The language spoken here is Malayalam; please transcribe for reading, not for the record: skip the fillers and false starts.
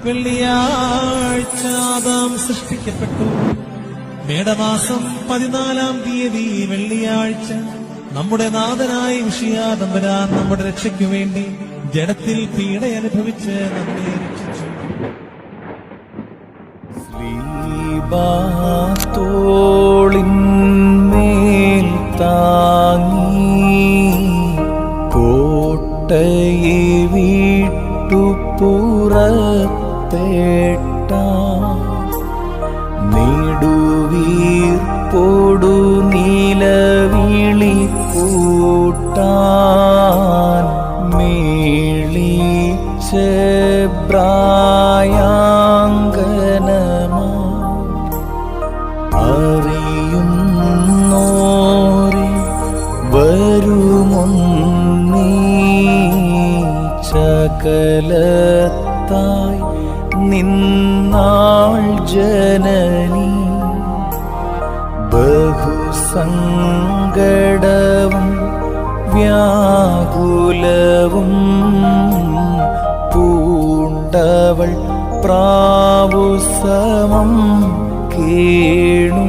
വെള്ളിയാഴ്ച ആദാം സൃഷ്ടിക്കപ്പെട്ടു. മേടമാസം 14-ാം തീയതി വെള്ളിയാഴ്ച നമ്മുടെ നാഥനായ മിശിഹാ തമ്പുരാൻ നമ്മുടെ രക്ഷയ്ക്കു വേണ്ടി ജഡത്തിൽ പീഡ അനുഭവിച്ച് നമ്മെ രക്ഷിച്ചു. ശ്രീബാത്തോളിന്മേൽ താങ്ങി കോട്ടയെ വിട്ടു പുറപ്പെട്ട നെടുവീർപ്പോടു നിലവിളി കൂട്ടാൻ മേളിച്ചെബ്രായാങ്കനമാ അറിയുന്നോരെ വരുമൊന്നീ ചകലത്തായി നിന്നാൾ ജനനി ബഹുസങ്കടവും വ്യാകുലവും പൂണ്ടവൾ പ്രാവുസമം കേണു